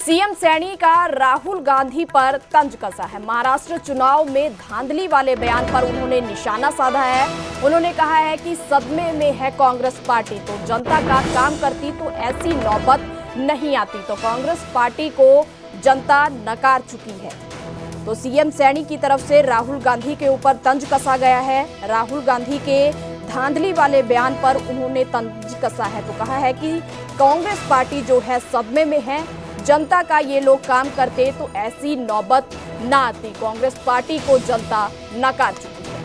CM Saini का राहुल गांधी पर तंज कसा है। महाराष्ट्र चुनाव में धांधली वाले बयान पर उन्होंने निशाना साधा है। उन्होंने कहा है कि सदमे में है कांग्रेस पार्टी, तो जनता का काम करती तो ऐसी नौबत नहीं आती। तो कांग्रेस पार्टी को जनता नकार चुकी है। तो सीएम सैनी की तरफ से राहुल गांधी के ऊपर तंज कसा गया है। राहुल गांधी के धांधली वाले बयान पर उन्होंने तंज कसा है, तो कहा है कि कांग्रेस पार्टी जो है सदमे में है, जनता का ये लोग काम करते तो ऐसी नौबत ना आती। कांग्रेस पार्टी को जनता नकार चुकी है।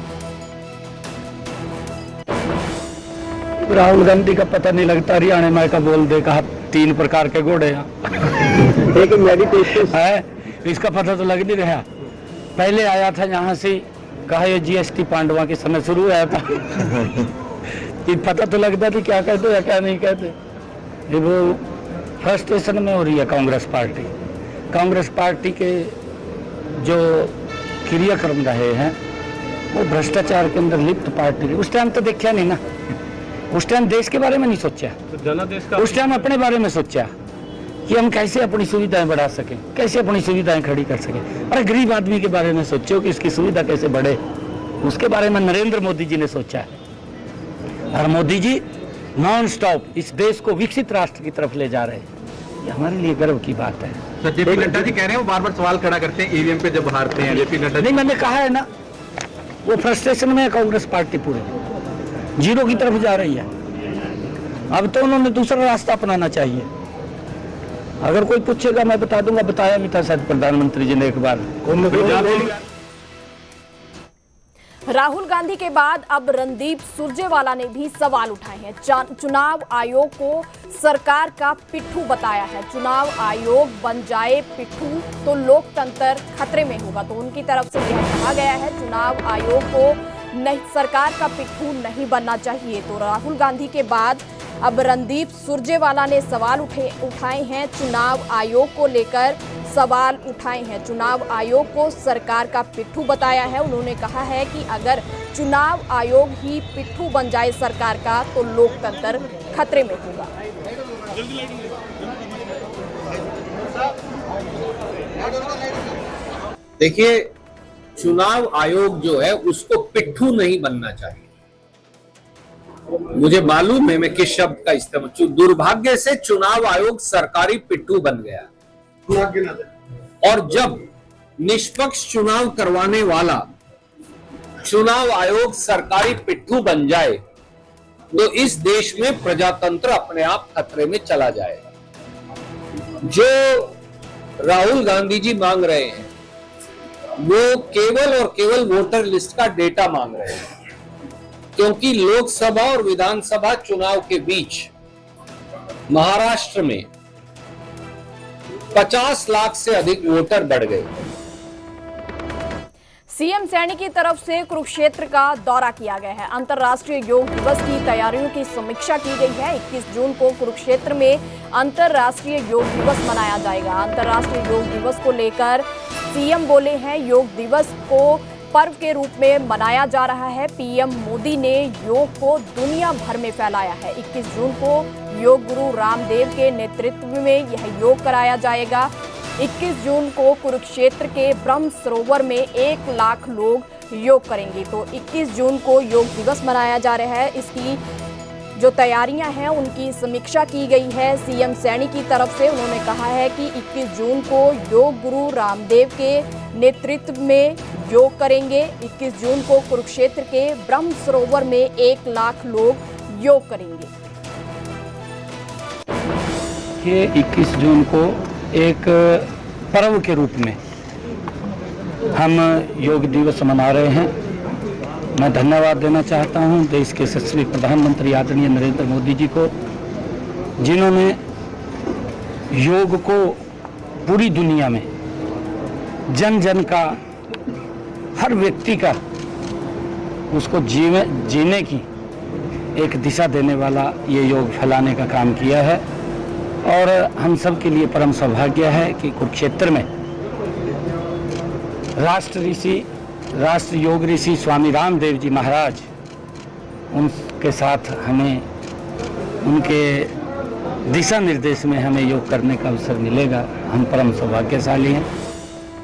राहुल गांधी का पता नहीं लगता, हरियाणा में का बोल दे, कहा 3 प्रकार के घोड़े हैं। एक मेडिटेशन है, इसका पता तो लग नहीं रहा। पहले आया था यहाँ से, कहा ये जीएसटी पांडवा के समय शुरू आया था। ये पता तो लगता थी क्या कहते या क्या नहीं कहते। ये वो फ्रस्ट्रेशन में हो रही है कांग्रेस पार्टी। कांग्रेस पार्टी के जो क्रियाक्रम रहे हैं वो भ्रष्टाचार के अंदर लिप्त पार्टी है। उस टाइम तो देखा नहीं ना, उस टाइम देश के बारे में नहीं सोचा, तो जनादेश का उस टाइम अपने बारे में सोचा कि हम कैसे अपनी सुविधाएं बढ़ा सकें, कैसे अपनी सुविधाएं खड़ी कर सकें। अरे गरीब आदमी के बारे में सोचो कि इसकी सुविधा कैसे बढ़े, उसके बारे में नरेंद्र मोदी जी ने सोचा है। और मोदी जी नॉन स्टॉप इस देश को विकसित राष्ट्र की तरफ ले जा रहे हैं। ये हमारे लिए गर्व की बात है। तो जेपी नड्डा जी कह रहे हैं, वो बार-बार सवाल खड़ा करते हैं ईवीएम पे जब हारते हैं जेपी नड्डा। नहीं, मैंने कहा है ना, वो फ्रस्ट्रेशन में है कांग्रेस पार्टी, पूरे जीरो की तरफ जा रही है। अब तो उन्होंने दूसरा रास्ता अपनाना चाहिए। अगर कोई पूछेगा मैं बता दूंगा, बताया भी था शायद प्रधानमंत्री जी ने एक बार। राहुल गांधी के बाद अब रणदीप सुरजेवाला ने भी सवाल उठाए हैं। चुनाव आयोग को सरकार का पिट्ठू बताया है। चुनाव आयोग बन जाए पिट्ठू तो लोकतंत्र खतरे में होगा। तो उनकी तरफ से यह कहा गया है चुनाव आयोग को नहीं, सरकार का पिट्ठू नहीं बनना चाहिए। तो राहुल गांधी के बाद अब रणदीप सुरजेवाला ने सवाल उठाए हैं, चुनाव आयोग को लेकर सवाल उठाए हैं। चुनाव आयोग को सरकार का पिट्ठू बताया है। उन्होंने कहा है कि अगर चुनाव आयोग ही पिट्ठू बन जाए सरकार का तो लोकतंत्र खतरे में होगा। देखिए, चुनाव आयोग जो है उसको पिट्ठू नहीं बनना चाहिए। मुझे मालूम है मैं किस शब्द का इस्तेमाल, दुर्भाग्य से चुनाव आयोग सरकारी पिट्ठू बन गया। और जब निष्पक्ष चुनाव करवाने वाला चुनाव आयोग सरकारी पिट्ठू बन जाए तो इस देश में प्रजातंत्र अपने आप खतरे में चला जाएगा। जो राहुल गांधी जी मांग रहे हैं वो केवल और केवल वोटर लिस्ट का डेटा मांग रहे हैं, क्योंकि लोकसभा और विधानसभा चुनाव के बीच महाराष्ट्र में 50 लाख से अधिक वोटर बढ़ गए। सीएम सैनी की तरफ से कुरुक्षेत्र का दौरा किया गया है। अंतर्राष्ट्रीय योग दिवस की तैयारियों की समीक्षा की गई है। 21 जून को कुरुक्षेत्र में अंतर्राष्ट्रीय योग दिवस मनाया जाएगा। अंतर्राष्ट्रीय योग दिवस को लेकर सीएम बोले हैं, योग दिवस को पर्व के रूप में मनाया जा रहा है। पीएम मोदी ने योग को दुनिया भर में फैलाया है। 21 जून को योग गुरु रामदेव के नेतृत्व में यह योग कराया जाएगा। 21 जून को कुरुक्षेत्र के ब्रह्म सरोवर में 1 लाख लोग योग करेंगे। तो 21 जून को योग दिवस मनाया जा रहा है। इसकी जो तैयारियां हैं उनकी समीक्षा की गई है सीएम सैनी की तरफ से। उन्होंने कहा है कि 21 जून को योग गुरु रामदेव के नेतृत्व में योग करेंगे। 21 जून को कुरुक्षेत्र के ब्रह्म सरोवर में 1 लाख लोग योग करेंगे। ये 21 जून को एक पर्व के रूप में हम योग दिवस मना रहे हैं। मैं धन्यवाद देना चाहता हूं देश के यशस्वी प्रधानमंत्री आदरणीय नरेंद्र मोदी जी को, जिन्होंने योग को पूरी दुनिया में जन जन का, हर व्यक्ति का, उसको जीने की एक दिशा देने वाला ये योग फैलाने का काम किया है। और हम सब के लिए परम सौभाग्य है कि कुरुक्षेत्र में राष्ट्र योग ऋषि स्वामी रामदेव जी महाराज, उनके साथ हमें उनके दिशा निर्देश में हमें योग करने का अवसर मिलेगा। हम परम सौभाग्यशाली हैं।